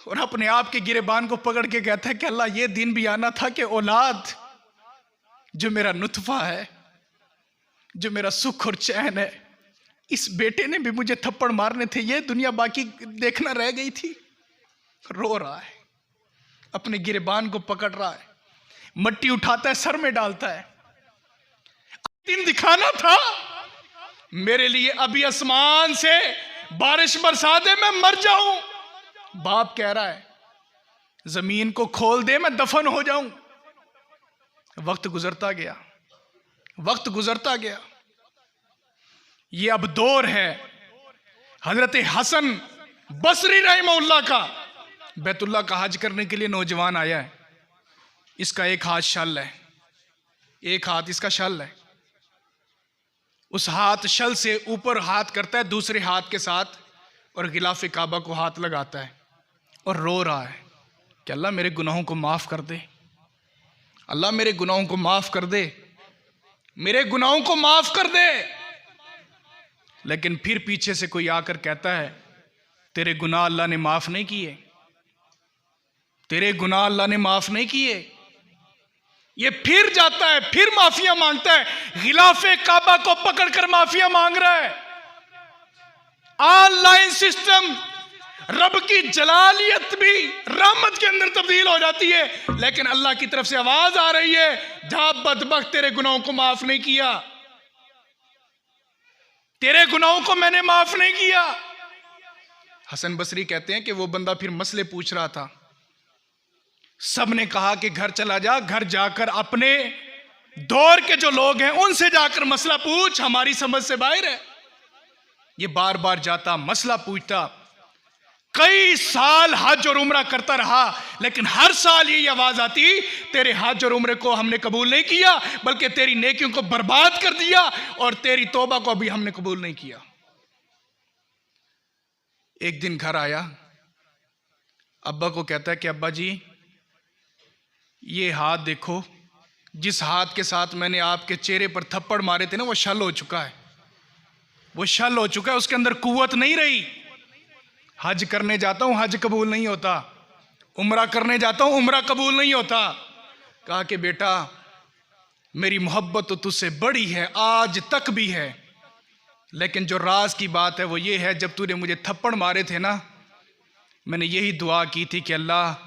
और अपने आप के गिरेबान को पकड़ के कहता है कि अल्लाह ये दिन भी आना था कि औलाद जो मेरा नुतफा है, जो मेरा सुख और चैन है, इस बेटे ने भी मुझे थप्पड़ मारने थे, ये दुनिया बाकी देखना रह गई थी। रो रहा है, अपने गिरेबान को पकड़ रहा है, मट्टी उठाता है, सर में डालता है। दिन दिखाना था मेरे लिए, अभी आसमान से बारिश बरसा दे, मैं मर जाऊं। बाप कह रहा है जमीन को खोल दे, मैं दफन हो जाऊं। वक्त गुजरता गया, वक्त गुजरता गया। ये अब दौर है हजरत हसन बसरी रहमतुल्लाह का। बैतुल्लाह का हज करने के लिए नौजवान आया है, इसका एक हाथ शल है, एक हाथ इसका शल है। उस हाथ शल से ऊपर हाथ करता है दूसरे हाथ के साथ और गिलाफ काबा को हाथ लगाता है और रो रहा है कि अल्लाह मेरे गुनाहों को माफ कर दे, अल्लाह मेरे गुनाहों को माफ कर दे, मेरे गुनाहों को माफ कर दे। लेकिन फिर पीछे से कोई आकर कहता है तेरे गुनाह अल्लाह ने माफ नहीं किए, तेरे गुनाह अल्लाह ने माफ नहीं किए। ये फिर जाता है, फिर माफिया मांगता है, गिलाफे काबा को पकड़कर माफिया मांग रहा है। ऑनलाइन सिस्टम रब की जलालियत भी रहमत के अंदर तब्दील हो जाती है, लेकिन अल्लाह की तरफ से आवाज आ रही है जा बदबख्त, तेरे गुनाहों को माफ नहीं किया, तेरे गुनाहों को मैंने माफ नहीं किया। हसन बसरी कहते हैं कि वो बंदा फिर मसले पूछ रहा था, सबने कहा कि घर चला जा, घर जाकर अपने दौर के जो लोग हैं उनसे जाकर मसला पूछ, हमारी समझ से बाहर है। ये बार बार जाता, मसला पूछता, कई साल हज और उम्रा करता रहा, लेकिन हर साल ये आवाज आती तेरे हज और उम्रे को हमने कबूल नहीं किया, बल्कि तेरी नेकियों को बर्बाद कर दिया और तेरी तौबा को भी हमने कबूल नहीं किया। एक दिन घर आया, अब्बा को कहता है कि अब्बा जी ये हाथ देखो, जिस हाथ के साथ मैंने आपके चेहरे पर थप्पड़ मारे थे ना, वो शल हो चुका है, वो शल हो चुका है, उसके अंदर कुव्वत नहीं रही। हज करने जाता हूं, हज कबूल नहीं होता, उम्रा करने जाता हूं, उम्रा कबूल नहीं होता। कहा कि बेटा मेरी मोहब्बत तो तुझसे बड़ी है, आज तक भी है, लेकिन जो राज की बात है वो ये है, जब तूने मुझे थप्पड़ मारे थे ना, मैंने यही दुआ की थी कि अल्लाह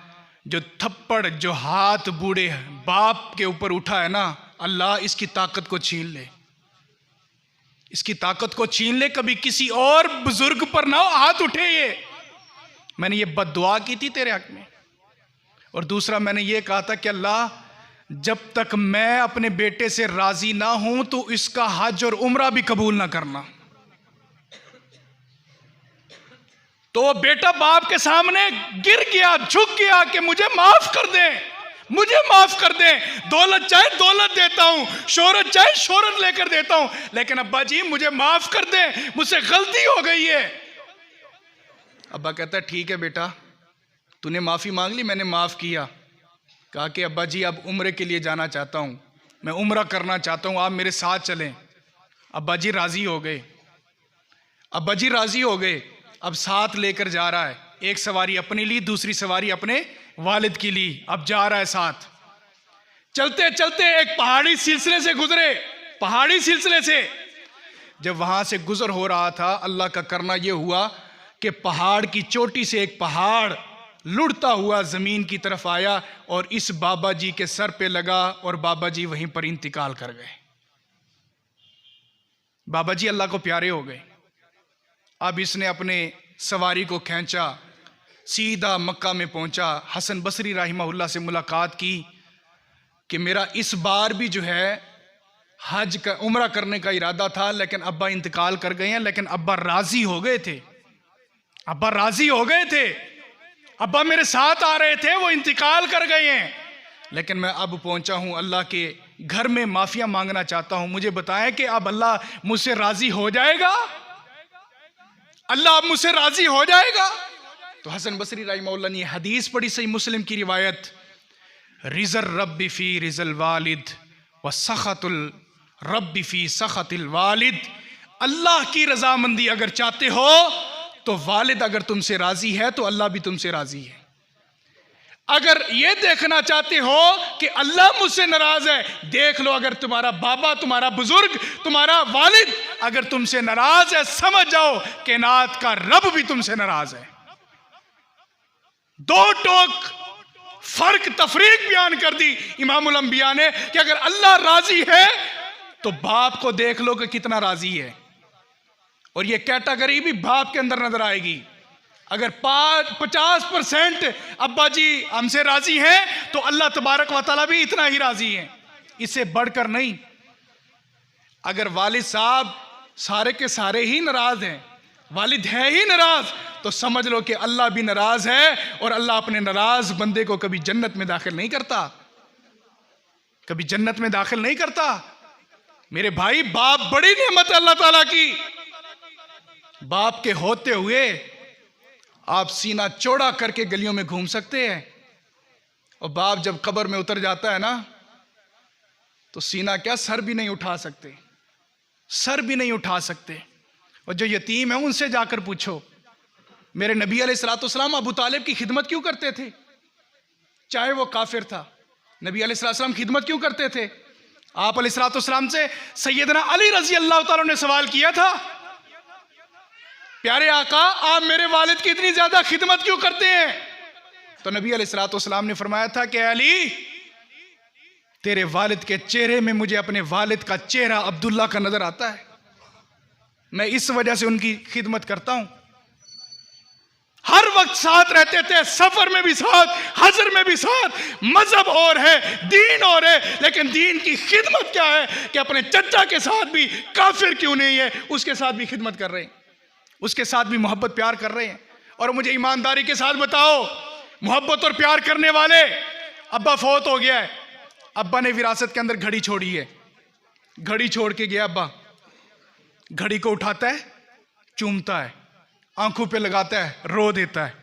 जो थप्पड़, जो हाथ बूढ़े बाप के ऊपर उठा है ना, अल्लाह इसकी ताकत को छीन ले, इसकी ताकत को छीन ले, कभी किसी और बुजुर्ग पर ना हाथ उठे। ये मैंने ये बद्दुआ की थी तेरे हक में। और दूसरा मैंने ये कहा था कि अल्लाह जब तक मैं अपने बेटे से राजी ना हूं तो इसका हज और उम्रा भी कबूल ना करना। तो बेटा बाप के सामने गिर गया, झुक गया कि मुझे माफ कर दे, मुझे माफ कर दे, दौलत चाहे दौलत देता हूं, शोहरत चाहे शोहरत लेकर देता हूं, लेकिन अब्बा जी मुझे माफ कर दे, मुझसे गलती हो गई है। अब्बा कहता है ठीक है बेटा, तूने माफी मांग ली, मैंने माफ किया। कहा कि अब्बा जी अब उम्रे के लिए जाना चाहता हूं, मैं उम्रा करना चाहता हूं, आप मेरे साथ चलें। अब्बा जी राजी हो गए, अब्बा जी राजी हो गए। अब साथ लेकर जा रहा है, एक सवारी अपने लिए, दूसरी सवारी अपने वालिद की ली, अब जा रहा है साथ। चलते चलते एक पहाड़ी सिलसिले से गुजरे, पहाड़ी सिलसिले से जब वहां से गुजर हो रहा था, अल्लाह का करना यह हुआ कि पहाड़ की चोटी से एक पहाड़ लुढ़ता हुआ जमीन की तरफ आया और इस बाबा जी के सर पे लगा और बाबा जी वहीं पर इंतकाल कर गए। बाबा जी अल्लाह को प्यारे हो गए। अब इसने अपने सवारी को खींचा, सीधा मक्का में पहुंचा। हसन बसरी रहमहुल्लाह से मुलाकात की कि मेरा इस बार भी जो है हज का उम्रा करने का इरादा था, लेकिन अब्बा इंतकाल कर गए हैं। लेकिन अब्बा राजी हो गए थे, अब्बा राजी हो गए थे, अब्बा मेरे साथ आ रहे थे, वो इंतकाल कर गए हैं। लेकिन मैं अब पहुंचा हूं अल्लाह के घर में, माफिया मांगना चाहता हूं। मुझे बताएं कि अब अल्लाह मुझसे राजी हो जाएगा? अल्लाह अब मुझसे राजी हो जाएगा? तो हसन बसरी रहमहुल्लाह ने हदीस पढ़ी, सही मुस्लिम की रिवायत, रिजल रब्बी फी रिजल वालिद व सखतुल रब्बी फी सखतिल वालिद। अल्लाह की रजामंदी अगर चाहते हो तो वालिद अगर तुमसे राजी है तो अल्लाह भी तुमसे राजी है। अगर ये देखना चाहते हो कि अल्लाह मुझसे नाराज है, देख लो अगर तुम्हारा बाबा, तुम्हारा बुजुर्ग, तुम्हारा वालिद अगर तुमसे नाराज है, समझ जाओ कायनात का रब भी तुमसे नाराज है। दो टोक फर्क तफरीक बयान कर दी इमामुल अंबिया ने कि अगर अल्लाह राजी है तो बाप को देख लो कि कितना राजी है। और ये कैटेगरी भी बाप के अंदर नजर आएगी। अगर 50% अब्बा जी हमसे राजी हैं तो अल्लाह तबारक व तआला भी इतना ही राजी है, इससे बढ़कर नहीं। अगर वालिद साहब सारे के सारे ही नाराज हैं, वालिद है ही नाराज, तो समझ लो कि अल्लाह भी नाराज है। और अल्लाह अपने नाराज बंदे को कभी जन्नत में दाखिल नहीं करता, कभी जन्नत में दाखिल नहीं करता। मेरे भाई, बाप बड़ी नेमत है अल्लाह ताला की। बाप के होते हुए आप सीना चौड़ा करके गलियों में घूम सकते हैं, और बाप जब कब्र में उतर जाता है ना, तो सीना क्या, सर भी नहीं उठा सकते, सर भी नहीं उठा सकते। और जो यतीम है उनसे जाकर पूछो, मेरे नबी अलैहिस्सलाम अबू तालिब की खिदमत क्यों करते थे? चाहे वो काफिर था, नबी अलैहिस्सलाम खिदमत क्यों करते थे? आप अलैहिस्सलाम से सैयदना अली रजी अल्लाह तआला ने सवाल किया था, प्यारे आका आप मेरे वालिद की इतनी ज्यादा खिदमत क्यों करते हैं? तो नबी अलैहिस्सलाम ने फरमाया था कि अली, तेरे वालिद के चेहरे में मुझे अपने वालिद का चेहरा अब्दुल्ला का नजर आता है, मैं इस वजह से उनकी खिदमत करता हूं। हर वक्त साथ रहते थे, सफर में भी साथ, हजर में भी साथ। मजहब और है, दीन और है, लेकिन दीन की खिदमत क्या है कि अपने चचा के साथ भी, काफिर क्यों नहीं है, उसके साथ भी खिदमत कर रहे हैं, उसके साथ भी मोहब्बत प्यार कर रहे हैं। और मुझे ईमानदारी के साथ बताओ, मोहब्बत और प्यार करने वाले, अब्बा फौत हो गया है, अब्बा ने विरासत के अंदर घड़ी छोड़ी है, घड़ी छोड़ के गया अब्बा, घड़ी को उठाता है, चूमता है, आंखों पे लगाता है, रो देता है।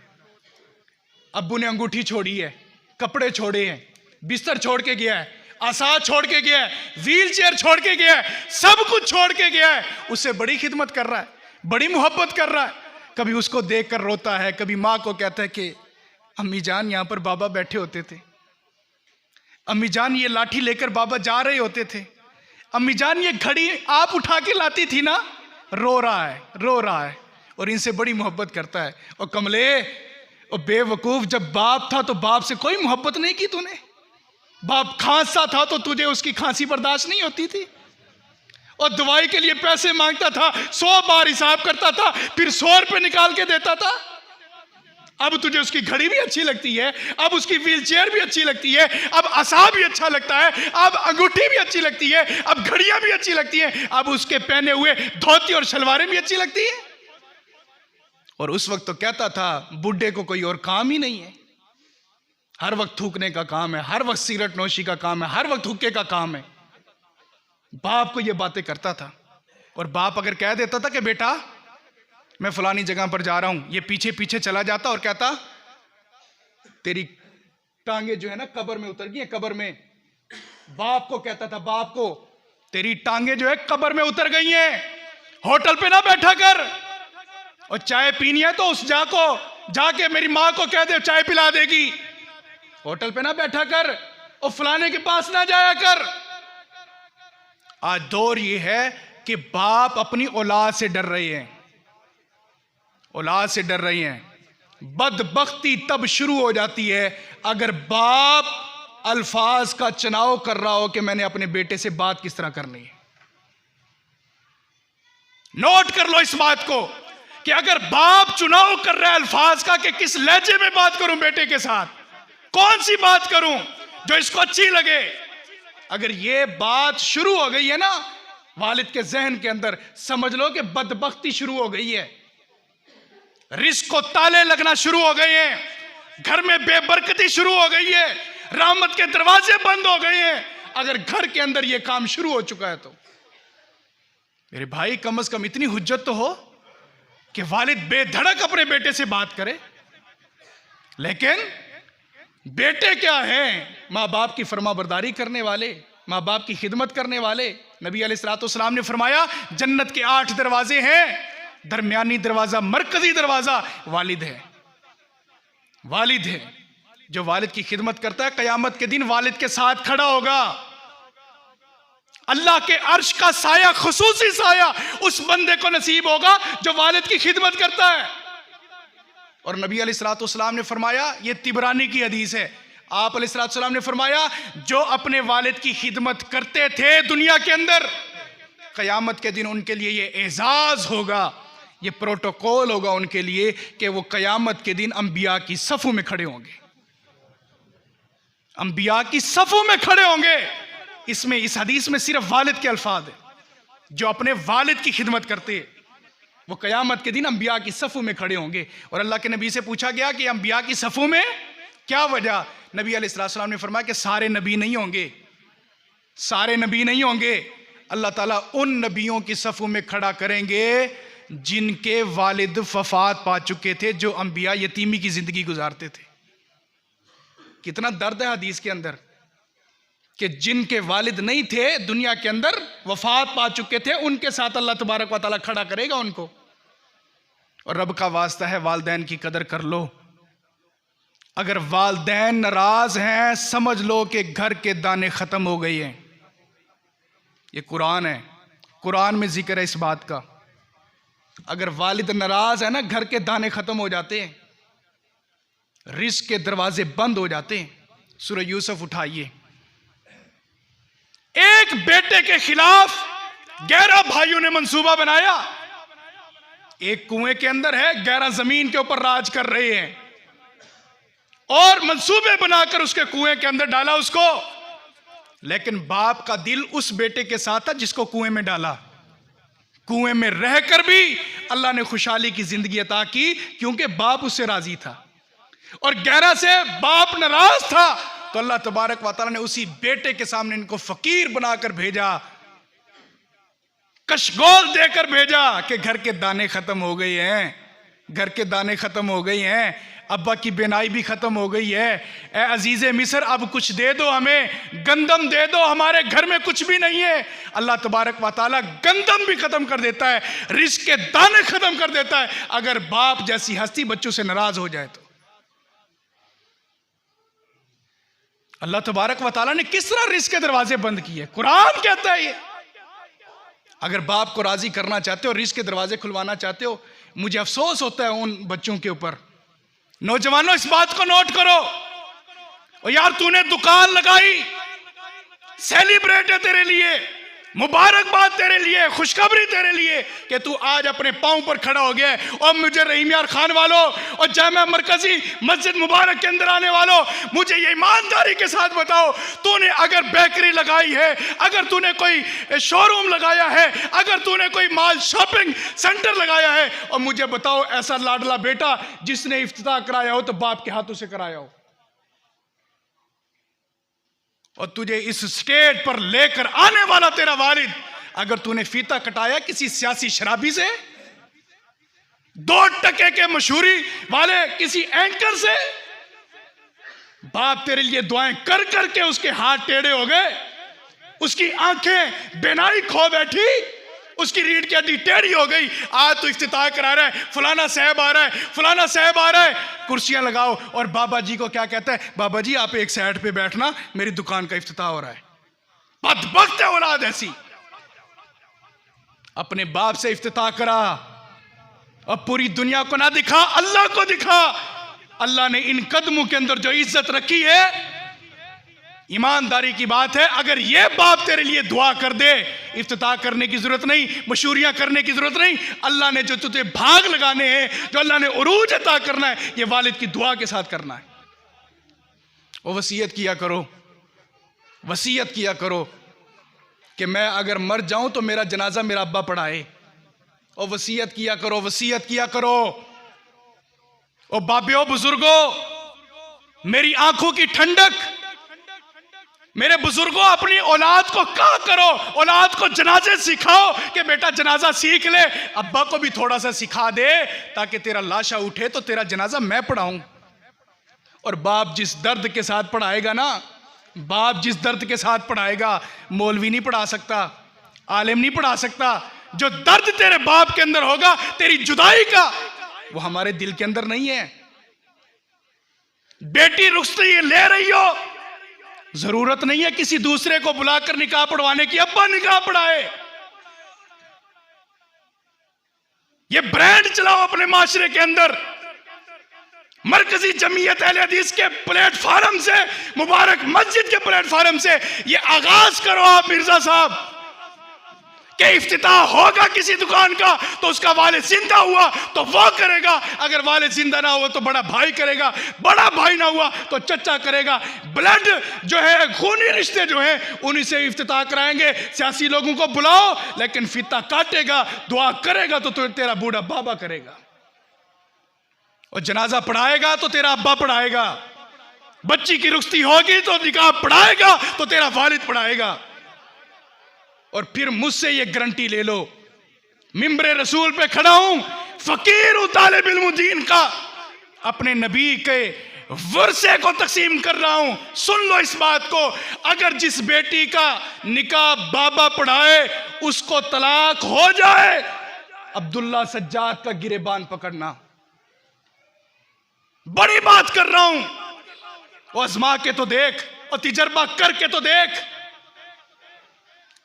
अब्बू ने अंगूठी छोड़ी है, कपड़े छोड़े हैं, बिस्तर छोड़ के गया है, आसा छोड़ के गया है, व्हील चेयर छोड़ के गया है, सब कुछ छोड़ के गया है। उससे बड़ी खिदमत कर रहा है, बड़ी मोहब्बत कर रहा है। कभी उसको देखकर रोता है, कभी माँ को कहता है कि अम्मी जान यहाँ पर बाबा बैठे होते थे, अम्मी जान ये लाठी लेकर बाबा जा रहे होते थे, अम्मी जान ये घड़ी आप उठा के लाती थी ना। रो रहा है, रो रहा है, और इनसे बड़ी मोहब्बत करता है। और कमले, और बेवकूफ, जब बाप था तो बाप से कोई मोहब्बत नहीं की तूने? बाप खांसता था तो तुझे उसकी खांसी बर्दाश्त नहीं होती थी? और दवाई के लिए पैसे मांगता था, 100 बार हिसाब करता था, फिर 100 रुपये निकाल के देता था। अब तुझे उसकी घड़ी भी अच्छी लगती है, अब उसकी व्हील चेयर भी अच्छी लगती है, अब असा भी अच्छा लगता है, अब अंगूठी भी अच्छी लगती है, अब घड़ियां भी अच्छी लगती हैं, अब उसके पहने हुए धोती और शलवारें भी अच्छी लगती है। और उस वक्त तो कहता था बुढ़े को कोई और काम ही नहीं है, हर वक्त थूकने का काम है, हर वक्त सिगरेट नोशी का काम है, हर वक्त हुक्के का काम है। बाप को ये बातें करता था। और बाप अगर कह देता था कि बेटा मैं फलानी जगह पर जा रहा हूं, ये पीछे पीछे चला जाता और कहता तेरी टांगे जो है ना कब्र में उतर गई है, कब्र में। बाप को कहता था, बाप को, तेरी टांगे जो है कब्र में उतर गई हैं, होटल पे ना बैठा कर, और चाय पीनी है तो उस जाके मेरी माँ को कह दे चाय पिला देगी, होटल पे ना बैठा कर, और फलाने के पास ना जाया कर। आज दौर ये है कि बाप अपनी औलाद से डर रहे हैं, औलाद से डर रही हैं। बदबख्ती तब शुरू हो जाती है अगर बाप अल्फाज का चुनाव कर रहा हो कि मैंने अपने बेटे से बात किस तरह करनी है। नोट कर लो इस बात को कि अगर बाप चुनाव कर रहा है अल्फाज का कि किस लहजे में बात करूं बेटे के साथ, कौन सी बात करूं जो इसको अच्छी लगे, अगर ये बात शुरू हो गई है ना वालिद के जहन के अंदर, समझ लो कि बदबख्ती शुरू हो गई है, रिस्क को ताले लगना शुरू हो गए हैं, घर में बेबरकती शुरू हो गई है, रहमत के दरवाजे बंद हो गए हैं। अगर घर के अंदर यह काम शुरू हो चुका है तो मेरे भाई कम से कम इतनी हुज्जत तो हो कि वालिद बेधड़क अपने बेटे से बात करे। लेकिन बेटे क्या हैं? माँ बाप की फरमाबरदारी करने वाले, माँ बाप की खिदमत करने वाले। नबी अलैहिस्सलाम ने फरमाया जन्नत के 8 दरवाजे हैं, दरमियानी दरवाजा, मरकजी दरवाजा वालिद है। वालिद है जो वालिद की खिदमत करता है, कयामत के दिन वालिद के साथ खड़ा होगा। अल्लाह के अर्श का साया, खुसूसी साया उस बंदे को नसीब होगा जो वालिद की खिदमत करता है। और नबी अलैहिस्सलाम ने फरमाया, ये तिबरानी की हदीस है, आप अलैहिस्सलाम ने फरमाया जो अपने वालिद की खिदमत करते थे दुनिया के अंदर, कयामत के दिन उनके लिए ये एजाज होगा, ये प्रोटोकॉल होगा उनके लिए कि वो कयामत के दिन अंबिया की सफ़ों में खड़े होंगे, अंबिया की सफ़ों में खड़े होंगे। इसमें, इस हदीस में सिर्फ वालिद के अल्फाज है, जो अपने वालिद की खिदमत करते हैं वो कयामत के दिन अंबिया की सफ़ों में खड़े होंगे। और अल्लाह के नबी से पूछा गया कि अंबिया की सफ़ों में क्या वजह? नबी अलैहिस्सलाम ने फरमाया कि सारे नबी नहीं होंगे, सारे नबी नहीं होंगे, अल्लाह ताला उन नबियों की सफ़ों में खड़ा करेंगे जिनके वालिद वफात पा चुके थे, जो अंबिया यतीमी की जिंदगी गुजारते थे। कितना दर्द है हदीस के अंदर कि जिनके वालिद नहीं थे दुनिया के अंदर, वफात पा चुके थे, उनके साथ अल्लाह तबारक व तआला खड़ा करेगा उनको। और रब का वास्ता है वालिदैन की कदर कर लो। अगर वालिदैन नाराज हैं, समझ लो कि घर के दाने खत्म हो गए हैं। ये कुरान है, कुरान में जिक्र है इस बात का। अगर वालिद नाराज है ना, घर के दाने खत्म हो जाते हैं, रिस्क के दरवाजे बंद हो जाते हैं। सूरह यूसुफ उठाइए, एक बेटे के खिलाफ 11 भाइयों ने मंसूबा बनाया। एक कुएं के अंदर है, 11 जमीन के ऊपर राज कर रहे हैं, और मंसूबे बनाकर उसके कुएं के अंदर डाला उसको। लेकिन बाप का दिल उस बेटे के साथ था जिसको कुएं में डाला। कुएं में रहकर भी अल्लाह ने खुशहाली की जिंदगी अता की, क्योंकि बाप उससे राजी था। और 11 से बाप नाराज था, तो अल्लाह तबारक व तआला ने उसी बेटे के सामने इनको फकीर बनाकर भेजा, कशगोल देकर भेजा कि घर के दाने खत्म हो गए हैं, घर के दाने खत्म हो गए हैं, अब्बा की बेनाई भी खत्म हो गई है। ए अजीज़े मिस्र, अब कुछ दे दो हमें, गंदम दे दो, हमारे घर में कुछ भी नहीं है। अल्लाह तबारक व तआला गंदम भी खत्म कर देता है, रिस्क के दाने खत्म कर देता है, अगर बाप जैसी हस्ती बच्चों से नाराज हो जाए तो। अल्लाह तबारक व तआला ने किस तरह रिस्क के दरवाजे बंद किए, कुरान कहता है ये। अगर बाप को राजी करना चाहते हो, रिस्क के दरवाजे खुलवाना चाहते हो, मुझे अफसोस होता है उन बच्चों के ऊपर। नौजवानों, इस बात को नोट करो। और यार, तूने दुकान लगाई, सेलिब्रेट है तेरे लिए, मुबारकबाद तेरे लिए, खुशखबरी तेरे लिए कि तू आज अपने पांव पर खड़ा हो गया। और मुझे रहीम यार खान वालों और जामा मरकजी मस्जिद मुबारक के अंदर आने वालों, मुझे ये ईमानदारी के साथ बताओ, तूने अगर बेकरी लगाई है, अगर तूने कोई शोरूम लगाया है, अगर तूने कोई माल शॉपिंग सेंटर लगाया है, और मुझे बताओ ऐसा लाडला बेटा जिसने इफ्तिताह कराया हो तो बाप के हाथों से कराया हो, और तुझे इस स्टेज पर लेकर आने वाला तेरा वालिद, अगर तूने फीता कटाया किसी सियासी शराबी से, 2 टके के मशहूरी वाले किसी एंकर से, बाप तेरे लिए दुआएं कर करके उसके हाथ टेढ़े हो गए, उसकी आंखें बेनाई खो बैठी, उसकी रीढ़ की हड्डी टेढ़ी हो गई। आज तो इफ्तिताह करा रहा है, फलाना साहब आ रहा है, फलाना साहब आ रहा है, कुर्सियां लगाओ, और बाबा जी को क्या कहता है, बाबा जी आप एक साइड पे बैठना, मेरी दुकान का इफ्तिताह हो रहा है। बदबख्त है औलाद ऐसी, अपने बाप से इफ्तिताह करा, अब पूरी दुनिया को ना दिखा, अल्लाह को दिखा। अल्लाह ने इन कदमों के अंदर जो इज्जत रखी है, ईमानदारी की बात है, अगर ये बाप तेरे लिए दुआ कर दे, इफ्तिताह करने की जरूरत नहीं, मशहूरियां करने की जरूरत नहीं। अल्लाह ने जो तुझे भाग लगाने हैं, जो अल्लाह ने उरूज अता करना है, ये वालिद की दुआ के साथ करना है। वो वसीयत किया करो, वसीयत किया करो कि मैं अगर मर जाऊं तो मेरा जनाजा मेरा अब्बा पढ़ाए। और वसीयत किया करो, वसीयत किया करो। ओ बाबियों, बुजुर्गों, मेरी आंखों की ठंडक, मेरे बुजुर्गों, अपनी औलाद को कहा करो, औलाद को जनाजे सिखाओ कि बेटा जनाजा सीख ले, अब्बा को भी थोड़ा सा सिखा दे ताकि तेरा लाशा उठे तो तेरा जनाजा मैं पढ़ाऊं। और बाप जिस दर्द के साथ पढ़ाएगा ना, बाप जिस दर्द के साथ पढ़ाएगा, मौलवी नहीं पढ़ा सकता, आलिम नहीं पढ़ा सकता। जो दर्द तेरे बाप के अंदर होगा तेरी जुदाई का, वो हमारे दिल के अंदर नहीं है। बेटी रुखसती ले रही हो, जरूरत नहीं है किसी दूसरे को बुलाकर निकाह पढ़वाने की, अब्बा निकाह पढ़ाए। ये ब्रांड चलाओ अपने माशरे के अंदर। मरकजी जमीयत अहले हदीस के प्लेटफार्म से, मुबारक मस्जिद के प्लेटफार्म से ये आगाज करो आप मिर्जा साहब कि इफ्तिताह होगा किसी दुकान का तो उसका वालिद जिंदा हुआ तो वो करेगा, अगर वालिद जिंदा ना हुआ तो बड़ा भाई करेगा, बड़ा भाई ना हुआ तो चचा करेगा। ब्लड जो है, खूनी रिश्ते जो है, उन्हीं से इफ्तिताह कराएंगे। सियासी लोगों को बुलाओ, लेकिन फीता काटेगा, दुआ करेगा तो तेरा बूढ़ा बाबा करेगा, और जनाजा पढ़ाएगा तो तेरा अब्बा पढ़ाएगा, बच्ची की रुखसती होगी तो निकाह पढ़ाएगा तो तेरा वालिद पढ़ाएगा। और फिर मुझसे ये गारंटी ले लो, मिंबरे रसूल पे खड़ा हूं, फकीर हूं, तालिब इल्म दीन का, अपने नबी के वर्से को तकसीम कर रहा हूं। सुन लो इस बात को, अगर जिस बेटी का निकाह बाबा पढ़ाए उसको तलाक हो जाए, अब्दुल्ला सज्जाद का गिरेबान पकड़ना। बड़ी बात कर रहा हूं, वो आजमा के तो देख, और तजर्बा करके तो देख।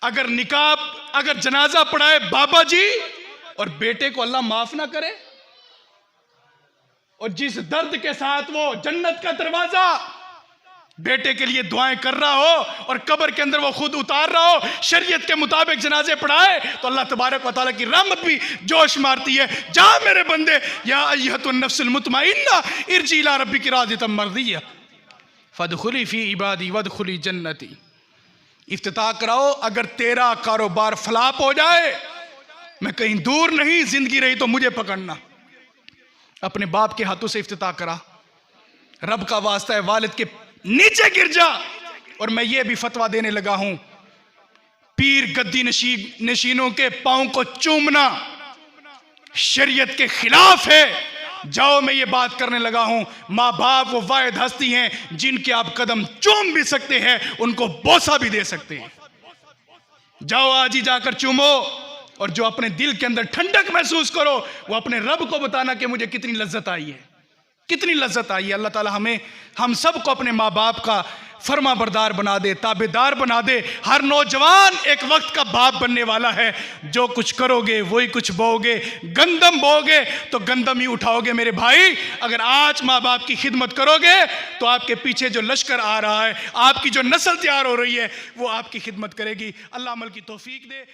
अगर निकाह, अगर जनाजा पढ़ाए बाबा जी और बेटे को अल्लाह माफ ना करे, और जिस दर्द के साथ वो जन्नत का दरवाजा बेटे के लिए दुआएं कर रहा हो और कब्र के अंदर वो खुद उतार रहा हो, शरीयत के मुताबिक जनाजे पढ़ाए, तो अल्लाह तबारक व तआला की रहमत भी जोश मारती है। जा मेरे बंदे, या अय्यतुन नफ्सुल मुतमइन्ना इरजी इला रब्बिकी रादियतम मर्दिया फदखुली फी इबादी वदखुली जन्नती। इफ्तिताह कराओ। अगर तेरा कारोबार फ्लॉप हो जाए, मैं कहीं दूर नहीं, जिंदगी रही तो मुझे पकड़ना। अपने बाप के हाथों से इफ्तिताह करा, रब का वास्ता है, वालिद के नीचे गिर जा। और मैं ये भी फतवा देने लगा हूं, पीर गद्दी नशीनों के पांव को चूमना शरीयत के खिलाफ है। जाओ, मैं ये बात करने लगा हूं, माँ बाप वो वाहिद हस्ती हैं जिनके आप कदम चूम भी सकते हैं, उनको बोसा भी दे सकते हैं। जाओ आज ही जाकर चूमो, और जो अपने दिल के अंदर ठंडक महसूस करो, वो अपने रब को बताना कि मुझे कितनी लज्जत आई है, कितनी लज्जत आई है। अल्लाह ताला हमें, हम सबको अपने माँ बाप का फर्मा बरदार बना दे, ताबेदार बना दे। हर नौजवान एक वक्त का बाप बनने वाला है। जो कुछ करोगे वही कुछ बोओगे, गंदम बोओगे तो गंदम ही उठाओगे मेरे भाई। अगर आज माँ बाप की खिदमत करोगे तो आपके पीछे जो लश्कर आ रहा है, आपकी जो नस्ल तैयार हो रही है, वो आपकी खिदमत करेगी। अल्लाह अमल की तौफीक दे।